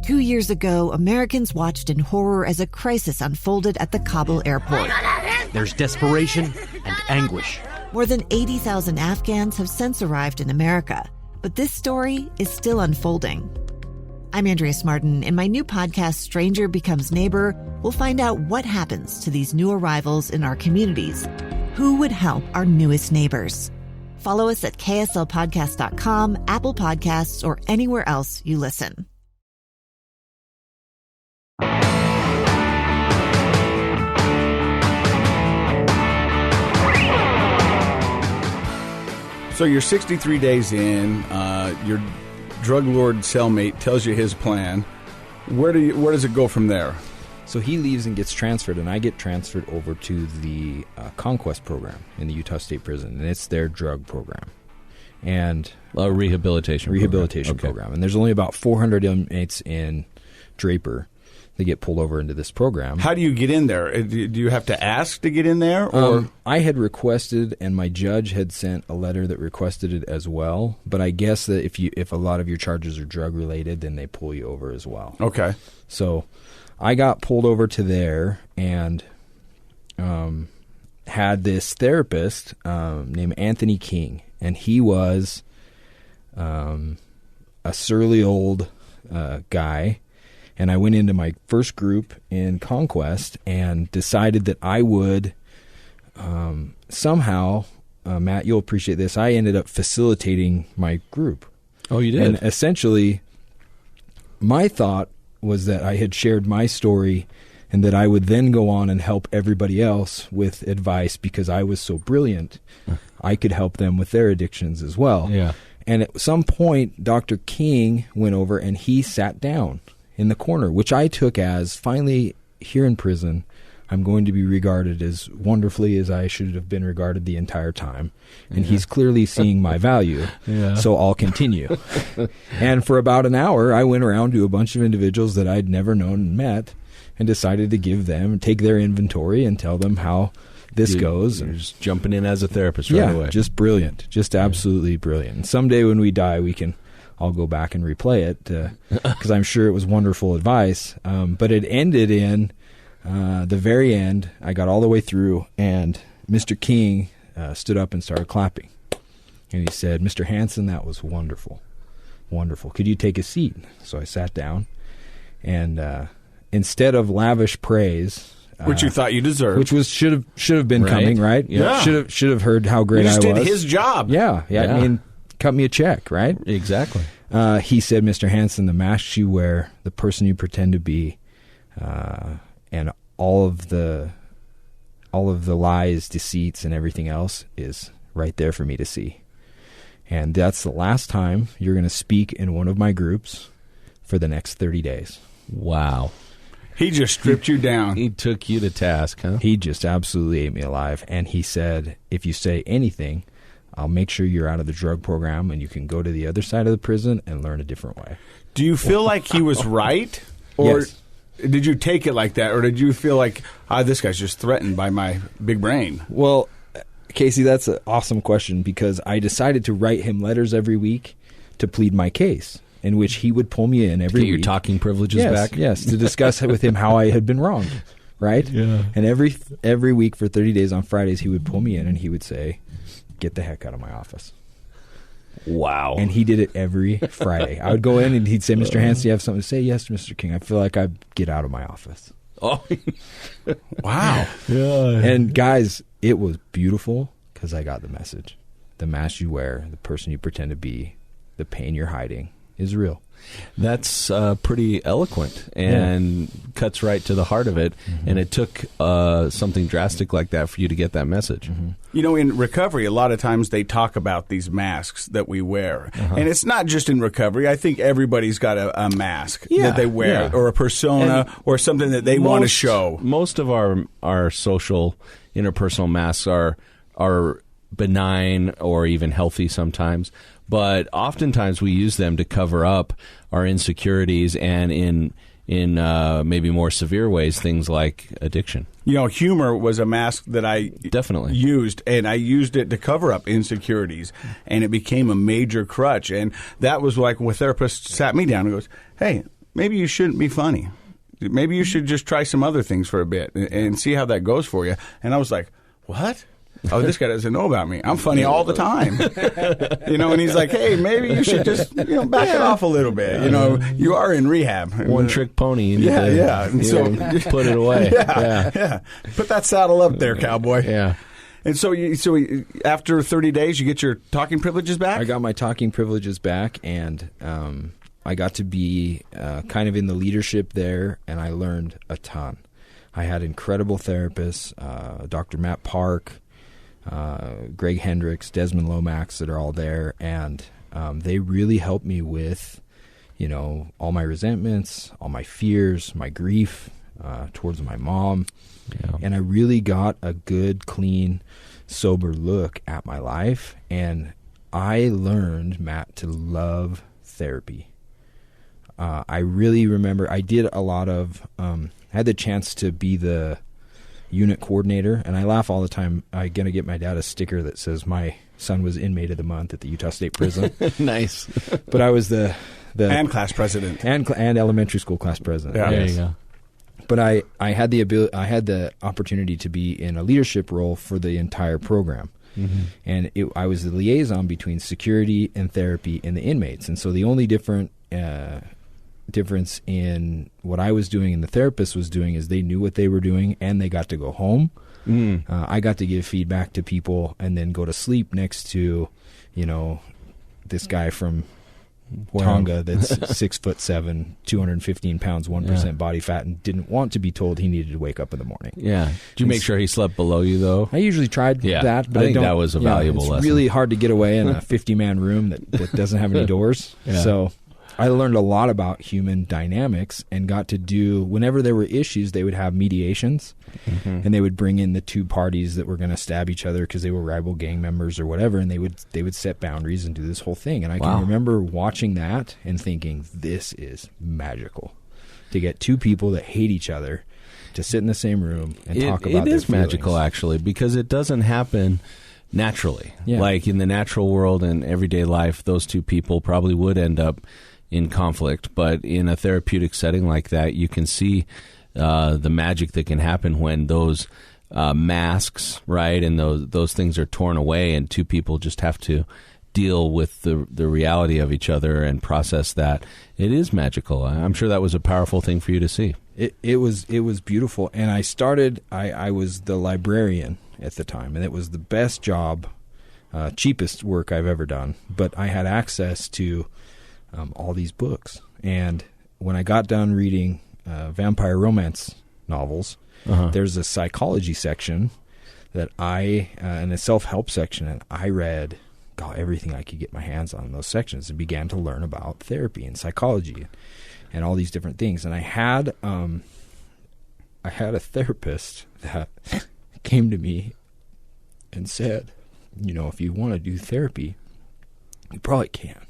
2 years ago, Americans watched in horror as a crisis unfolded at the Kabul airport. There's desperation and anguish. More than 80,000 Afghans have since arrived in America, but this story is still unfolding. I'm Andrea Martin. In my new podcast, Stranger Becomes Neighbor, we'll find out what happens to these new arrivals in our communities. Who would help our newest neighbors? Follow us at kslpodcast.com, Apple Podcasts, or anywhere else you listen. So you're 63 days in. Your drug lord cellmate tells you his plan. Where does it go from there? So he leaves and gets transferred, and I get transferred over to the Conquest program in the Utah State Prison, and it's their drug program. And a rehabilitation program. Okay. And there's only about 400 inmates in Draper that get pulled over into this program. How do you get in there? Do you have to ask to get in there? Or I had requested, and my judge had sent a letter that requested it as well. But I guess that if a lot of your charges are drug related, then they pull you over as well. Okay. So I got pulled over to there and had this therapist named Anthony King, and he was a surly old guy. And I went into my first group in Conquest and decided that I would somehow, Matt, you'll appreciate this, I ended up facilitating my group. Oh, you did? And essentially, my thought was that I had shared my story and that I would then go on and help everybody else with advice because I was so brilliant. I could help them with their addictions as well. Yeah. And at some point, Dr. King went over and he sat down in the corner, which I took as finally here in prison, I'm going to be regarded as wonderfully as I should have been regarded the entire time. And he's clearly seeing my value, so I'll continue. And for about an hour, I went around to a bunch of individuals that I'd never known and met and decided to give them, take their inventory and tell them how this goes. You're just jumping in as a therapist right away. Just brilliant. Just absolutely brilliant. And someday when we die, I'll go back and replay it because I'm sure it was wonderful advice. But it ended in the very end. I got all the way through, and Mr. King stood up and started clapping. And he said, "Mr. Hansen, that was wonderful. Wonderful. Could you take a seat?" So I sat down, and instead of lavish praise, which you thought you deserved, which should have been coming, right? Yeah. Should have heard how great I was. You just did his job. Yeah. I mean, cut me a check, right? Exactly. He said, "Mr. Hansen, the mask you wear, the person you pretend to be, and all of the lies, deceits, and everything else is right there for me to see. And that's the last time you're going to speak in one of my groups for the next 30 days." Wow. He just stripped you down. He took you to task, huh? He just absolutely ate me alive. And he said, "If you say anything, I'll make sure you're out of the drug program and you can go to the other side of the prison and learn a different way." Do you feel like he was right? Or Yes. did you take it like that? Or did you feel like, this guy's just threatened by my big brain? Well, Casey, that's an awesome question because I decided to write him letters every week to plead my case, in which he would pull me in every Get your week. talking privileges back? Yes, to discuss with him how I had been wronged, right? Yeah. And every week for 30 days on Fridays, he would pull me in and he would say, "Get the heck out of my office." Wow. And he did it every Friday. I would go in and he'd say, "Mr. Hansen, you have something to say?" "Yes, Mr. King. I feel like I'd get out of my office." Oh, Wow. yeah. And guys, it was beautiful because I got the message. The mask you wear, the person you pretend to be, the pain you're hiding is real. That's pretty eloquent and cuts right to the heart of it. Mm-hmm. And it took something drastic like that for you to get that message. Mm-hmm. You know, in recovery, a lot of times they talk about these masks that we wear. And it's not just in recovery. I think everybody's got a mask that they wear or a persona or something that they want to show. Most of our social interpersonal masks are benign or even healthy sometimes. But oftentimes we use them to cover up our insecurities and in maybe more severe ways, things like addiction. You know, humor was a mask that I definitely used, and I used it to cover up insecurities, and it became a major crutch. And that was like when a therapist sat me down and goes, "Hey, maybe you shouldn't be funny. Maybe you should just try some other things for a bit and see how that goes for you. And I was like, what? Oh, this guy doesn't know about me. I'm funny all the time. And he's like, hey, maybe you should just, back it off a little bit. You are in rehab. One trick pony. You need And so put it away. Yeah. Put that saddle up there, cowboy. Yeah. And so after 30 days, you get your talking privileges back? I got my talking privileges back, and I got to be kind of in the leadership there, and I learned a ton. I had incredible therapists, Dr. Matt Park, Greg Hendricks, Desmond Lomax, that are all there, and they really helped me with, all my resentments, all my fears, my grief towards my mom. Yeah. And I really got a good, clean, sober look at my life, and I learned, Matt, to love therapy. I really remember I did a lot of I had the chance to be the unit coordinator, and I laugh all the time. I'm going to get my dad a sticker that says my son was inmate of the month at the Utah State Prison. Nice. But I was the and class president. And elementary school class president. Yeah. There you go. But I had the opportunity to be in a leadership role for the entire program. Mm-hmm. And I was the liaison between security and therapy and the inmates. And so the only difference in what I was doing and the therapist was doing is they knew what they were doing, and they got to go home. I got to give feedback to people and then go to sleep next to, this guy from Tonga that's 6'7", 215 pounds, 1% body fat, and didn't want to be told he needed to wake up in the morning. Yeah. Did you make sure he slept below you, though? I usually tried that, but I think that was a valuable lesson. It's really hard to get away in a 50-man room that doesn't have any doors. Yeah. So I learned a lot about human dynamics and got to do, whenever there were issues, they would have mediations, and they would bring in the two parties that were going to stab each other because they were rival gang members or whatever, and they would set boundaries and do this whole thing. And I can remember watching that and thinking, this is magical, to get two people that hate each other to sit in the same room and talk about their feelings. It is magical, actually, because it doesn't happen naturally. Yeah. Like in the natural world and everyday life, those two people probably would end up in conflict, but in a therapeutic setting like that, you can see the magic that can happen when those masks, right, and those things are torn away, and two people just have to deal with the reality of each other and process that. It is magical. I'm sure that was a powerful thing for you to see. It was beautiful, and I was the librarian at the time, and it was the best job, cheapest work I've ever done, but I had access to all these books. And when I got done reading vampire romance novels, there's a psychology section that and a self-help section, and I read everything I could get my hands on in those sections and began to learn about therapy and psychology and all these different things. And I had a therapist that came to me and said, if you want to do therapy, you probably can.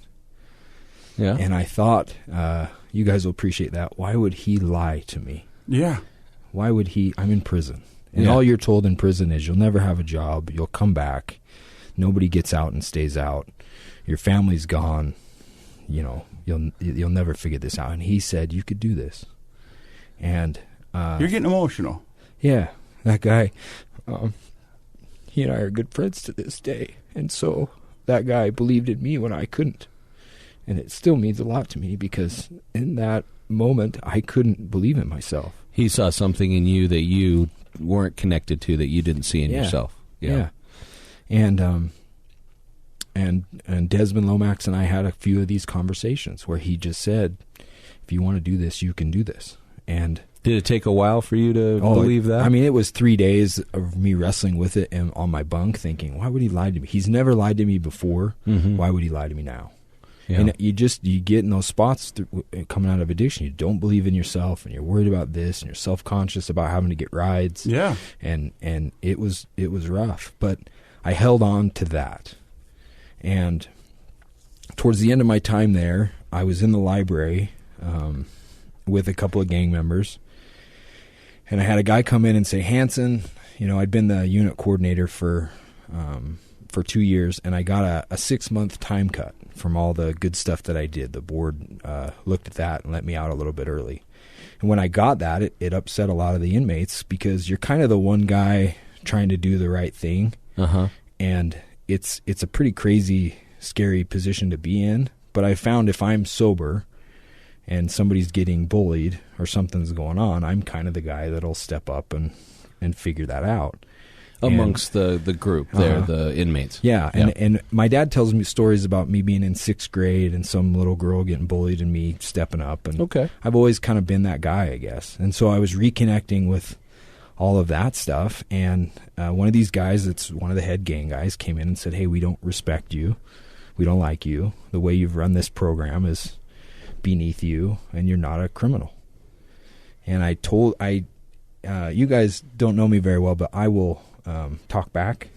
Yeah. And I thought, you guys will appreciate that. Why would he lie to me? Yeah. Why would he? I'm in prison. And all you're told in prison is you'll never have a job. You'll come back. Nobody gets out and stays out. Your family's gone. You'll never figure this out. And he said, you could do this. And you're getting emotional. Yeah. That guy, he and I are good friends to this day. And so that guy believed in me when I couldn't. And it still means a lot to me because in that moment, I couldn't believe in myself. He saw something in you that you weren't connected to, that you didn't see in yourself. Yeah. And Desmond Lomax and I had a few of these conversations where he just said, if you want to do this, you can do this. And did it take a while for you to believe that? I mean, it was 3 days of me wrestling with it and on my bunk thinking, why would he lie to me? He's never lied to me before. Why would he lie to me now? Yeah. And you get in those spots coming out of addiction. You don't believe in yourself, and you're worried about this, and you're self-conscious about having to get rides. Yeah, and it was rough, but I held on to that. And towards the end of my time there, I was in the library with a couple of gang members, and I had a guy come in and say, Hansen, I'd been the unit coordinator for for 2 years, and I got a 6-month time cut from all the good stuff that I did. The board looked at that and let me out a little bit early. And when I got that, it upset a lot of the inmates because you're kind of the one guy trying to do the right thing. And it's a pretty crazy, scary position to be in. But I found if I'm sober and somebody's getting bullied or something's going on, I'm kind of the guy that'll step up and figure that out. Amongst the group there, the inmates. Yeah, and my dad tells me stories about me being in 6th grade and some little girl getting bullied and me stepping up. And I've always kind of been that guy, I guess. And so I was reconnecting with all of that stuff. And one of these guys that's one of the head gang guys came in and said, hey, we don't respect you. We don't like you. The way you've run this program is beneath you, and you're not a criminal. And you guys don't know me very well, but I will talk back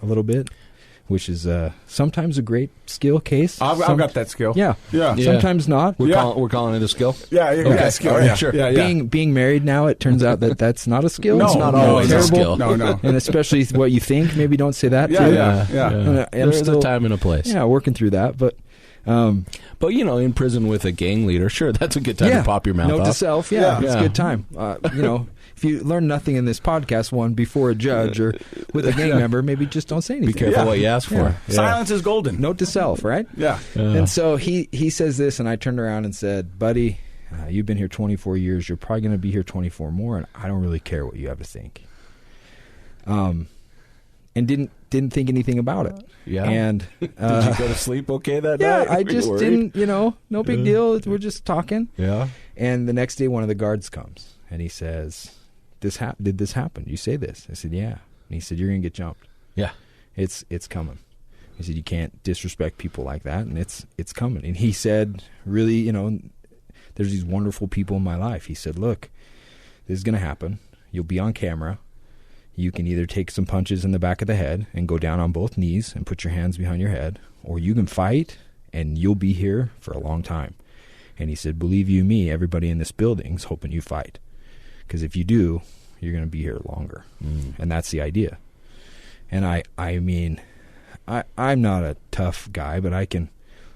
a little bit, which is sometimes a great skill case. I've got that skill. Yeah. Sometimes not. We're calling it a skill. Yeah, okay. Skill. Yeah, sure. Being married now, it turns out that's not a skill. No, it's not always terrible. a skill. No. And especially what you think. Maybe don't say that. Yeah. There's a time and a place. Yeah, working through that, but in prison with a gang leader, sure, that's a good time to pop your mouth off. Note to self, it's a good time. If you learn nothing in this podcast, before a judge or with a gang member, maybe just don't say anything. Be careful what you ask for. Yeah. Silence is golden. Note to self, right? Yeah. And so he says this, and I turned around and said, buddy, you've been here 24 years. You're probably going to be here 24 more, and I don't really care what you have to think. And didn't think anything about it. Yeah. And did you go to sleep okay that night? Yeah, I just didn't, no big deal. We're just talking. Yeah. And the next day, one of the guards comes, and he says, did this happen? You say this? I said, yeah. And he said, you're going to get jumped. Yeah. It's coming. He said, you can't disrespect people like that, and it's coming. And he said, really, there's these wonderful people in my life. He said, look, this is going to happen. You'll be on camera. You can either take some punches in the back of the head and go down on both knees and put your hands behind your head, or you can fight, and you'll be here for a long time. And he said, believe you me, everybody in this building's hoping you fight. Because if you do, you're going to be here longer. And that's the idea. And I mean, I'm not a tough guy, but I can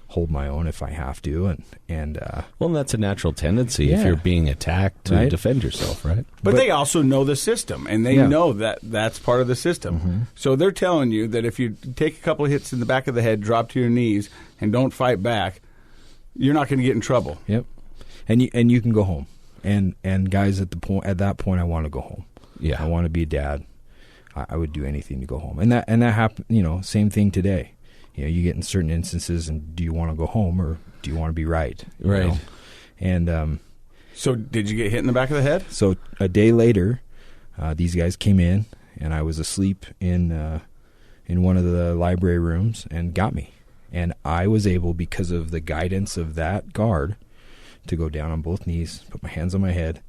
hold my own if I have to. And that's a natural tendency if you're being attacked to defend yourself, right? But they also know the system, and they know that that's part of the system. Mm-hmm. So they're telling you that if you take a couple of hits in the back of the head, drop to your knees, and don't fight back, you're not going to get in trouble. Yep. And you can go home. And guys, at that point, I want to go home. Yeah, I want to be a dad. I would do anything to go home. And that happened. Same thing today. You get in certain instances, and do you want to go home or do you want to be right? Right. And so, did you get hit in the back of the head? So a day later, these guys came in, and I was asleep in one of the library rooms, and got me. And I was able, because of the guidance of that guard, to go down on both knees, put my hands on my head,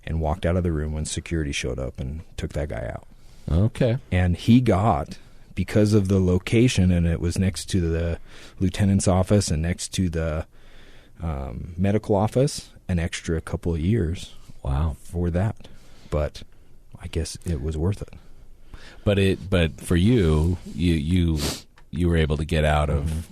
and walked out of the room when security showed up and took that guy out. Okay. And he got, because of the location, and it was next to the lieutenant's office and next to the medical office, an extra couple of years. Wow. For that. But I guess it was worth it. But for you were able to get out of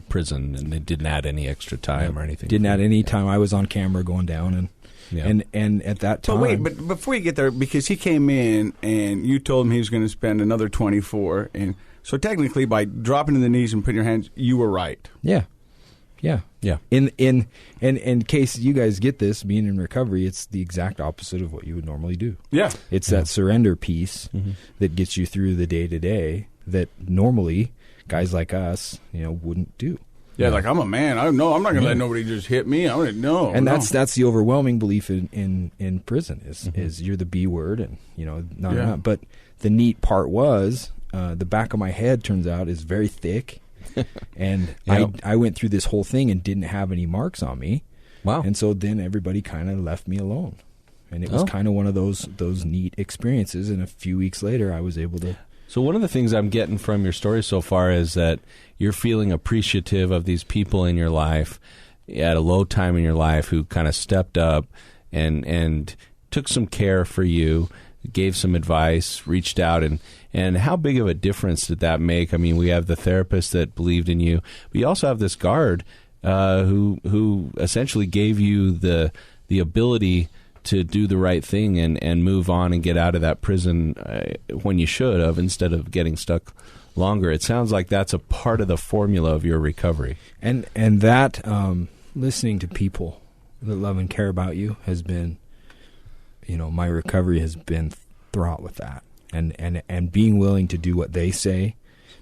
prison, and it didn't add any extra time or anything. Didn't add any time. I was on camera going down, and at that time. But before you get there, because he came in and you told him he was going to spend another 24, and so technically by dropping to the knees and putting your hands, you were right. Yeah. In case you guys get this, being in recovery, it's the exact opposite of what you would normally do. Yeah. It's that surrender piece that gets you through the day to day that normally guys like us, wouldn't do. Yeah, like I'm a man. I'm not going to let nobody just hit me. I'm going to no. And that's the overwhelming belief in prison is you're the B word, and not. But the neat part was the back of my head turns out is very thick, and I went through this whole thing and didn't have any marks on me. Wow. And so then everybody kind of left me alone, and it was kind of one of those neat experiences. And a few weeks later, I was able to. So one of the things I'm getting from your story so far is that you're feeling appreciative of these people in your life at a low time in your life who kind of stepped up and took some care for you, gave some advice, reached out, and how big of a difference did that make? I mean, we have the therapist that believed in you, but you also have this guard who essentially gave you the ability to do the right thing and move on and get out of that prison when you should have, instead of getting stuck longer. It sounds like that's a part of the formula of your recovery. And that listening to people that love and care about you has been, my recovery has been fraught with that. And being willing to do what they say,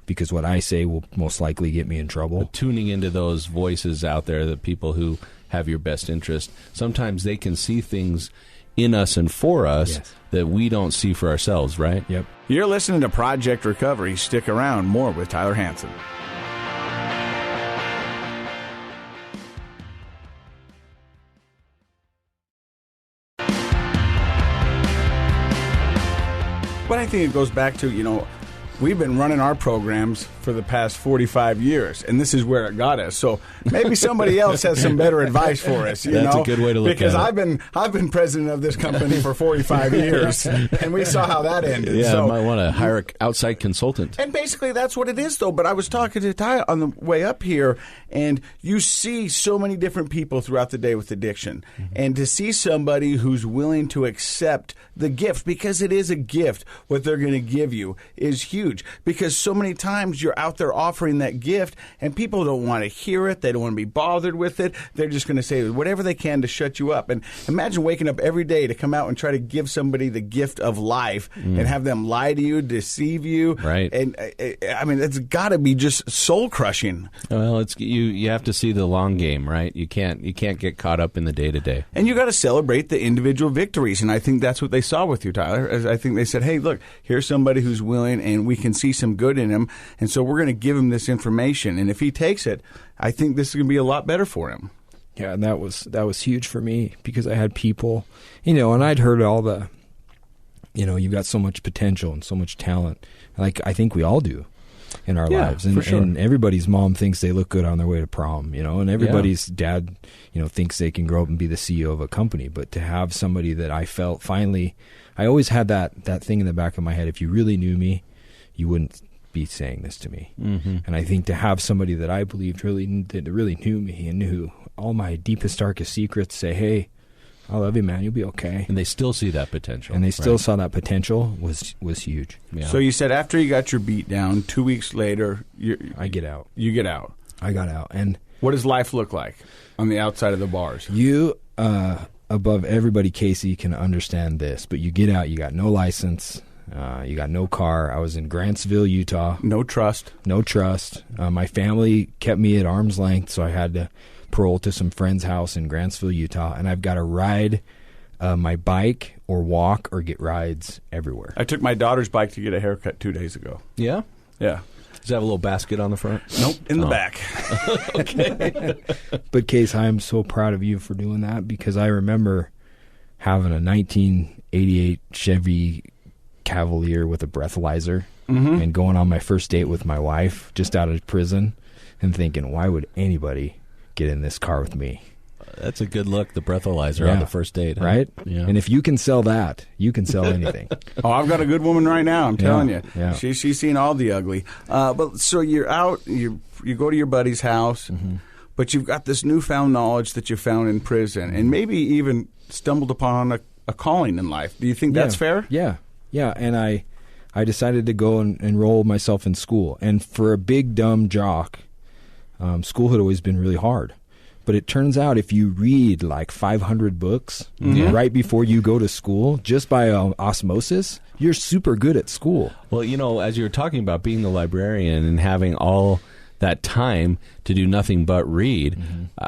because what I say will most likely get me in trouble. But tuning into those voices out there, the people who have your best interest, sometimes they can see things in us and for us that we don't see for ourselves, right? Yep. You're listening to Project Recovery. Stick around. More with Tyler Hansen. But I think it goes back to, we've been running our programs for the past 45 years, and this is where it got us. So maybe somebody else has some better advice for us. That's a good way to look because at it. Because I've been president of this company for 45 years, and we saw how that ended. Yeah, so, I might want to hire an outside consultant. And basically that's what it is, though. But I was talking to Ty on the way up here, and you see so many different people throughout the day with addiction. Mm-hmm. And to see somebody who's willing to accept the gift, because it is a gift, what they're going to give you is huge. Because so many times you're out there offering that gift, and people don't want to hear it. They don't want to be bothered with it. They're just going to say whatever they can to shut you up. And imagine waking up every day to come out and try to give somebody the gift of life and have them lie to you, deceive you. Right. And I mean, it's got to be just soul crushing. Well, it's you have to see the long game, right? You can't get caught up in the day to day. And you got to celebrate the individual victories. And I think that's what they saw with you, Tyler. I think they said, hey, look, here's somebody who's willing, and we can see some good in him. And so we're going to give him this information. And if he takes it, I think this is going to be a lot better for him. Yeah, and that was huge for me, because I had people, and I'd heard all the, you've got so much potential and so much talent. Like, I think we all do in our lives. And, for sure. And everybody's mom thinks they look good on their way to prom, and everybody's dad, thinks they can grow up and be the CEO of a company. But to have somebody that I felt finally, I always had that thing in the back of my head, if you really knew me, you wouldn't be saying this to me. Mm-hmm. And I think to have somebody that I believed really knew me and knew all my deepest, darkest secrets, say, hey, I love you, man, you'll be okay. And they still see that potential. And they still saw that potential was huge. Yeah. So you said after you got your beat down, 2 weeks later, I get out. You get out. I got out. And what does life look like on the outside of the bars? You, above everybody, Casey, can understand this, but you get out, you got no license, you got no car. I was in Grantsville, Utah. No trust. My family kept me at arm's length, so I had to parole to some friend's house in Grantsville, Utah, and I've got to ride my bike or walk or get rides everywhere. I took my daughter's bike to get a haircut 2 days ago. Yeah? Yeah. Does it have a little basket on the front? Nope, in the back. Okay. But, Case, I am so proud of you for doing that, because I remember having a 1988 Chevy Cavalier with a breathalyzer and going on my first date with my wife just out of prison and thinking, why would anybody get in this car with me? That's a good look, the breathalyzer on the first date. Huh? Right? Yeah. And if you can sell that, you can sell anything. Oh, I've got a good woman right now, I'm telling you. Yeah. She's seen all the ugly. But so you're out, you go to your buddy's house, but you've got this newfound knowledge that you found in prison, and maybe even stumbled upon a calling in life. Do you think that's fair? Yeah. Yeah, and I decided to go and enroll myself in school. And for a big, dumb jock, school had always been really hard. But it turns out if you read like 500 books right before you go to school, just by osmosis, you're super good at school. Well, as you were talking about being the librarian and having all that time to do nothing but read,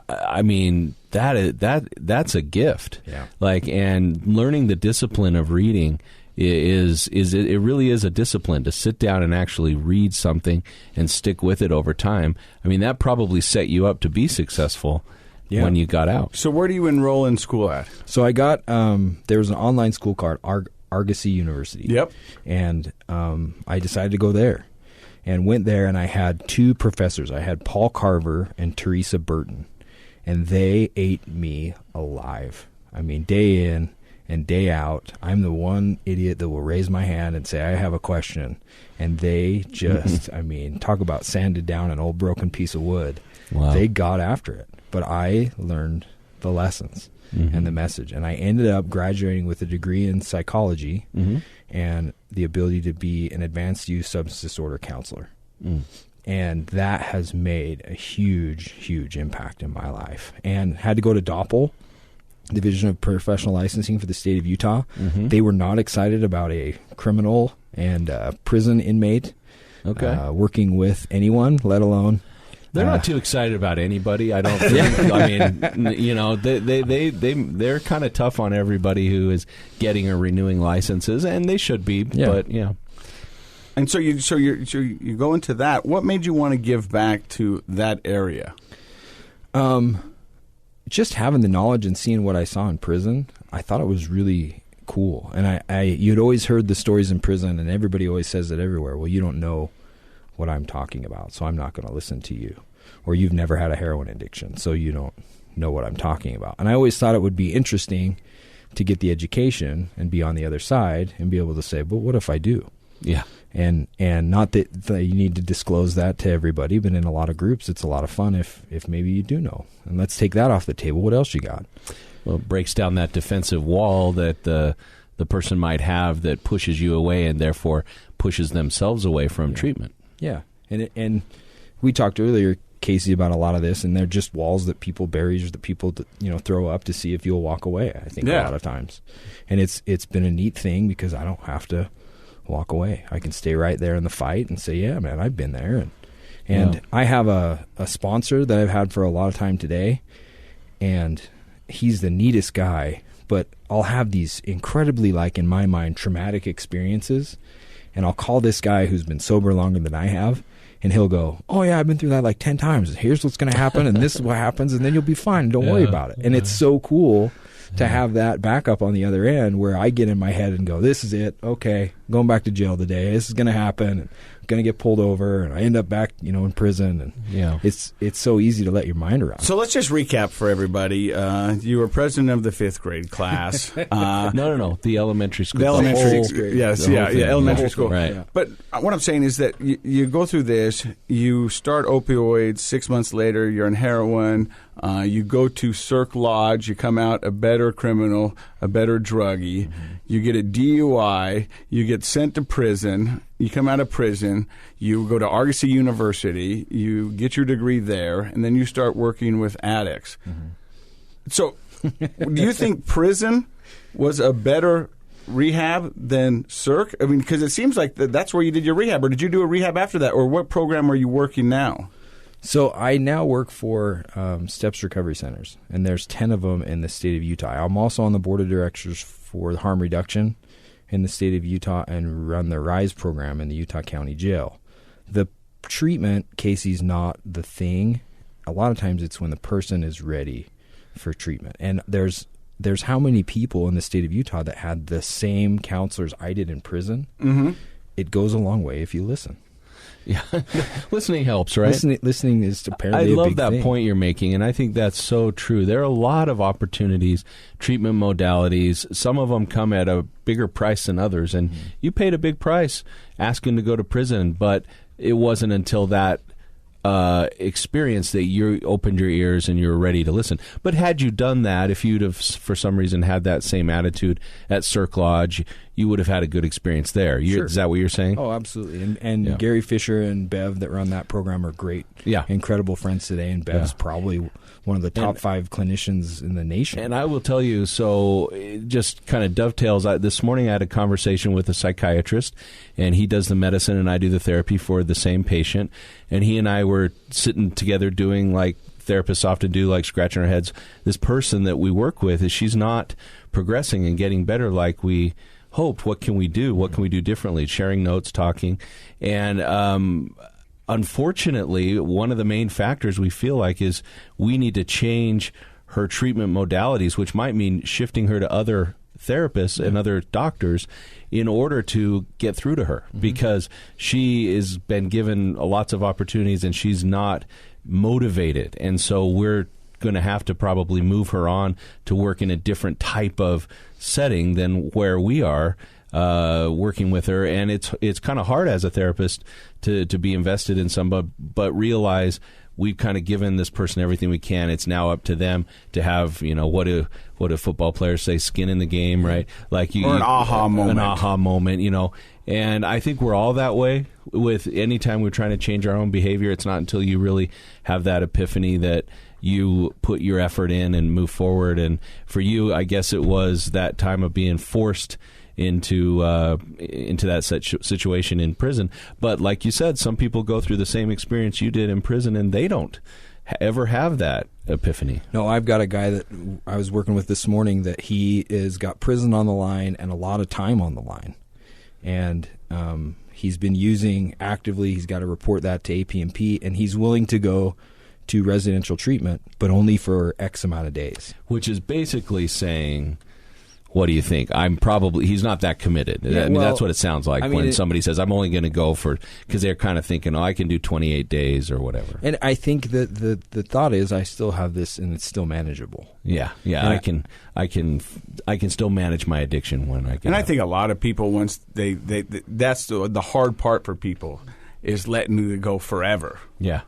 I mean, that's a gift. Yeah. And learning the discipline of reading it really is a discipline to sit down and actually read something and stick with it over time. I mean, that probably set you up to be successful when you got out. So where do you enroll in school at? So I got, there was an online school called Argosy University. Yep. And I decided to go there and went there, and I had two professors. I had Paul Carver and Teresa Burton, and they ate me alive. I mean, day in and day out, I'm the one idiot that will raise my hand and say, I have a question. And they just, I mean, talk about sanded down an old broken piece of wood. Wow. They got after it. But I learned the lessons and the message. And I ended up graduating with a degree in psychology and the ability to be an advanced youth substance disorder counselor. And that has made a huge, huge impact in my life. And had to go to DOPL, Division of Professional Licensing for the state of Utah. They were not excited about a criminal and prison inmate working with anyone, let alone... They're not too excited about anybody, I don't think. I mean, you know, they're kind of tough on everybody who is getting or renewing licenses, and they should be, but, you know. And so you go into that. What made you want to give back to that area? Just having the knowledge and seeing what I saw in prison, I thought it was really cool. And you'd always heard the stories in prison, and everybody always says it everywhere. Well, you don't know what I'm talking about, so I'm not going to listen to you. Or you've never had a heroin addiction, so you don't know what I'm talking about. And I always thought it would be interesting to get the education and be on the other side and be able to say, but what if I do? Yeah. And not that you need to disclose that to everybody, but in a lot of groups, it's a lot of fun if maybe you do know. And let's take that off the table. What else you got? Well, it breaks down that defensive wall that the person might have that pushes you away and therefore pushes themselves away from treatment. Yeah. And we talked earlier, Casey, about a lot of this, and they're just walls that people, barriers that people, throw up to see if you'll walk away, I think, a lot of times. And it's been a neat thing because I don't have to walk away. I can stay right there in the fight and say, yeah, man, I've been there. And I have a sponsor that I've had for a lot of time today, and he's the neatest guy, but I'll have these incredibly, in my mind, traumatic experiences, and I'll call this guy who's been sober longer than I have, and he'll go, oh, yeah, I've been through that 10 times. Here's what's going to happen, and this is what happens, and then you'll be fine. Don't worry about it. And it's so cool to have that backup on the other end where I get in my head and go, this is it. Okay, going back to jail today. This is going to happen. And I'm going to get pulled over, and I end up back, in prison. And it's so easy to let your mind around. So let's just recap for everybody. You were president of the 5th grade class. No. The elementary school. The elementary school. Yes, elementary school. Right. Yeah. But what I'm saying is that you go through this, you start opioids, 6 months later, you're on heroin, you go to Cirque Lodge, you come out a better criminal, a better druggie, you get a DUI, you get sent to prison, you come out of prison, you go to Argosy University, you get your degree there, and then you start working with addicts. So do you think prison was a better rehab than Cirque? I mean, because it seems like that's where you did your rehab, or did you do a rehab after that, or what program are you working now? So I now work for Steps Recovery Centers, and there's 10 of them in the state of Utah. I'm also on the board of directors for harm reduction in the state of Utah and run the RISE program in the Utah County Jail. The treatment, Casey's not the thing. A lot of times it's when the person is ready for treatment. And there's how many people in the state of Utah that had the same counselors I did in prison. It goes a long way if you listen. Yeah, listening helps, right? Listening is apparently I love a big that thing. point you're making, and I think that's so true. There are a lot of opportunities, treatment modalities. Some of them come at a bigger price than others, and you paid a big price asking to go to prison, but it wasn't until that experience that you opened your ears and you were ready to listen. But had you done that, if you'd have, for some reason, had that same attitude at Cirque Lodge, you would have had a good experience there. Sure. Is that what you're saying? Oh, absolutely. And Gary Fisher and Bev that run that program are great, incredible friends today. And Bev's probably one of the top 5 clinicians in the nation. And I will tell you, so it just kind of dovetails. This morning I had a conversation with a psychiatrist, and he does the medicine and I do the therapy for the same patient. And he and I were sitting together doing like therapists often do, like scratching our heads. This person that we work with, she's not progressing and getting better like we hoped. What can we do? What can we do differently? Sharing notes, talking. And unfortunately, one of the main factors we feel like is we need to change her treatment modalities, which might mean shifting her to other therapists and other doctors in order to get through to her, because she has been given lots of opportunities and she's not motivated. And so we're going to have to probably move her on to work in a different type of setting than where we are working with her. And it's kind of hard as a therapist to be invested in somebody, but realize we've kind of given this person everything we can. It's now up to them to have, what do football players say, skin in the game, right? Like or an aha moment. An aha moment, And I think we're all that way with any time we're trying to change our own behavior. It's not until you really have that epiphany that you put your effort in and move forward. And for you, I guess it was that time of being forced into that situation in prison. But like you said, some people go through the same experience you did in prison, and they don't ever have that epiphany. No, I've got a guy that I was working with this morning that he is got prison on the line and a lot of time on the line. And he's been using actively, he's got to report that to AP&P, and he's willing to go to residential treatment, but only for X amount of days. Which is basically saying, what do you think? He's not that committed. Yeah, that's what it sounds like when somebody says, I'm only going to go because they're kind of thinking, I can do 28 days or whatever. And I think that the thought is I still have this and it's still manageable. Yeah. I can still manage my addiction when I can. And I think a lot of people, once that's the hard part for people, is letting it go forever. Yeah.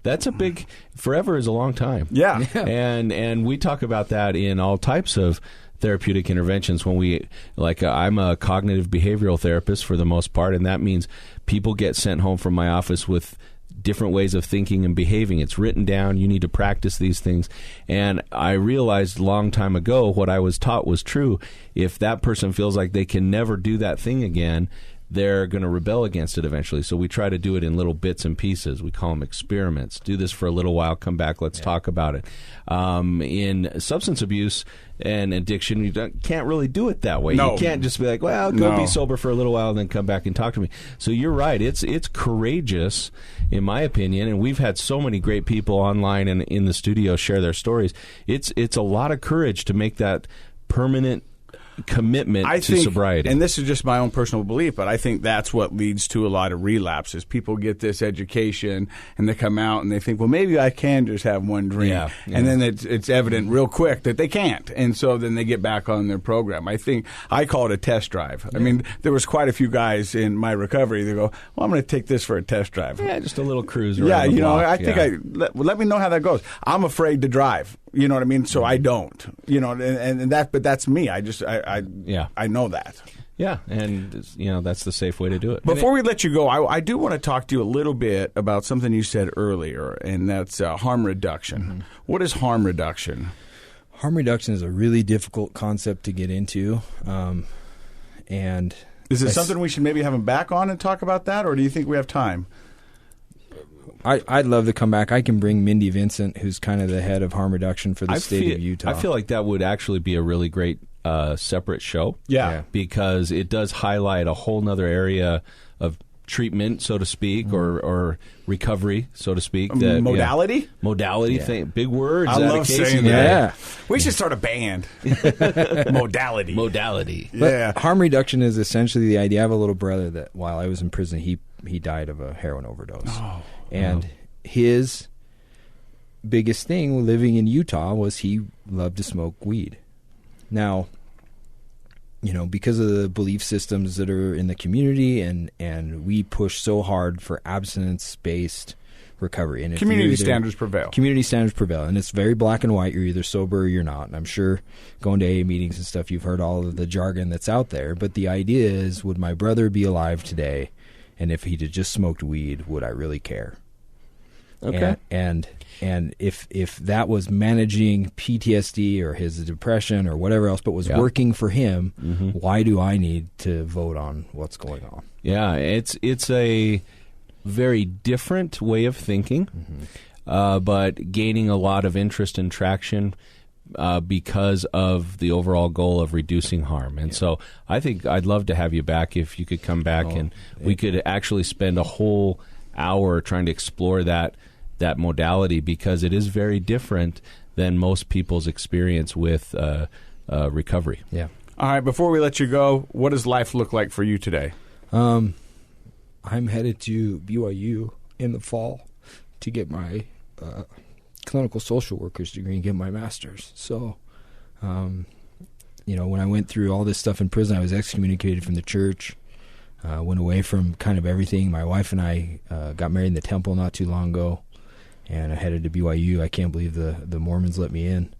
That's a big. Forever is a long time. Yeah. And we talk about that in all types of therapeutic interventions. When I'm a cognitive behavioral therapist for the most part, and that means people get sent home from my office with different ways of thinking and behaving. It's written down. You need to practice these things. And I realized a long time ago what I was taught was true. If that person feels like they can never do that thing again, they're going to rebel against it eventually. So we try to do it in little bits and pieces. We call them experiments. Do this for a little while, come back, let's talk about it. In substance abuse and addiction, you can't really do it that way. No. You can't just be like, well, go be sober for a little while and then come back and talk to me. So you're right. It's courageous, in my opinion, and we've had so many great people online and in the studio share their stories. It's a lot of courage to make that permanent commitment to sobriety. And this is just my own personal belief, but I think that's what leads to a lot of relapses. People get this education and they come out and they think, well, maybe I can just have one drink. Yeah. And then it's evident real quick that they can't. And so then they get back on their program. I think I call it a test drive. Yeah. I mean, there was quite a few guys in my recovery that go, well, I'm going to take this for a test drive. Yeah, just a little cruise around the block. I think let me know how that goes. I'm afraid to drive. You know what I mean? So I don't. But that's me. I know that. Yeah, and that's the safe way to do it. Before we let you go, I do want to talk to you a little bit about something you said earlier, and that's harm reduction. Mm-hmm. What is harm reduction? Harm reduction is a really difficult concept to get into, and is it something we should maybe have him back on and talk about that, or do you think we have time? I'd love to come back. I can bring Mindy Vincent, who's kind of the head of harm reduction for the state of Utah. I feel like that would actually be a really great separate show. Yeah. Because it does highlight a whole nother area of treatment, so to speak, or recovery, so to speak. Modality? Modality thing. Big words. I love saying that. Yeah. We should start a band. Modality. Modality. But harm reduction is essentially the idea. I have a little brother that while I was in prison, he died of a heroin overdose. Oh. And his biggest thing living in Utah was he loved to smoke weed. Now, because of the belief systems that are in the community, and we push so hard for abstinence-based recovery. And community standards prevail. Community standards prevail. And it's very black and white. You're either sober or you're not. And I'm sure going to AA meetings and stuff, you've heard all of the jargon that's out there. But the idea is, would my brother be alive today? And if he'd just smoked weed, would I really care? Okay. And if that was managing PTSD or his depression or whatever else, but was working for him, why do I need to vote on what's going on? Yeah, it's a very different way of thinking, but gaining a lot of interest and traction because of the overall goal of reducing harm. And so I think I'd love to have you back if you could come back and we could actually spend a whole hour trying to explore that modality, because it is very different than most people's experience with recovery. Yeah. All right, before we let you go, what does life look like for you today? I'm headed to BYU in the fall to get my clinical social worker's degree and get my master's. So, when I went through all this stuff in prison, I was excommunicated from the church, went away from kind of everything. My wife and I got married in the temple not too long ago, and I headed to BYU. I can't believe the Mormons let me in.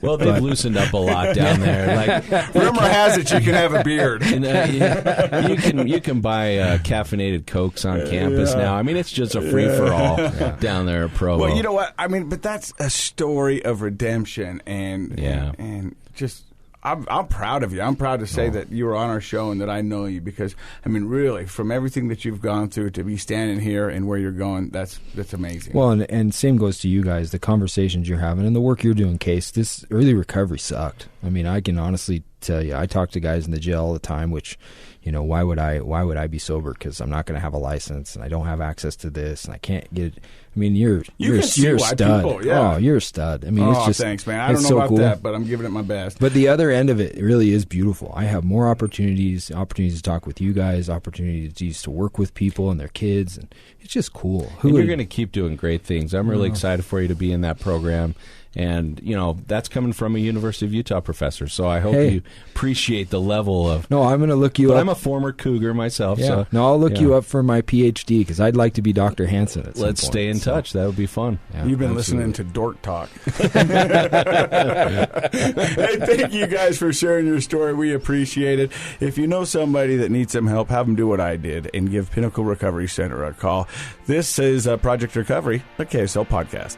Well, they've loosened up a lot down there. Like, rumor has it you can have a beard. And, you can buy caffeinated Cokes on campus now. I mean, it's just a free for all down there at Provo. Well, you know what? I mean, but that's a story of redemption, and just. I'm proud of you. I'm proud to say that you were on our show and that I know you because, I mean, really, from everything that you've gone through to be standing here and where you're going, that's amazing. Well, and same goes to you guys, the conversations you're having and the work you're doing, Case. This early recovery sucked. I mean, I can honestly tell you, I talk to guys in the jail all the time, which, why would I be sober? Because I'm not going to have a license and I don't have access to this and I can't get it. I mean, you're a stud. People, yeah. Oh, you're a stud. I mean, it's just thanks, man. I don't know about that, but I'm giving it my best. But the other end of it really is beautiful. I have more opportunities to talk with you guys, opportunities to work with people and their kids, and it's just cool. And you're going to keep doing great things. I'm really excited for you to be in that program. And, that's coming from a University of Utah professor, so I hope you appreciate the level of... No, I'm going to look you up. I'm a former Cougar myself, so... No, I'll look you up for my PhD, because I'd like to be Dr. Hansen at some Let's point, stay in touch. That would be fun. Yeah, you've been listening to Dork Talk. Hey, thank you guys for sharing your story. We appreciate it. If you know somebody that needs some help, have them do what I did and give Pinnacle Recovery Center a call. This is Project Recovery, a KSL podcast.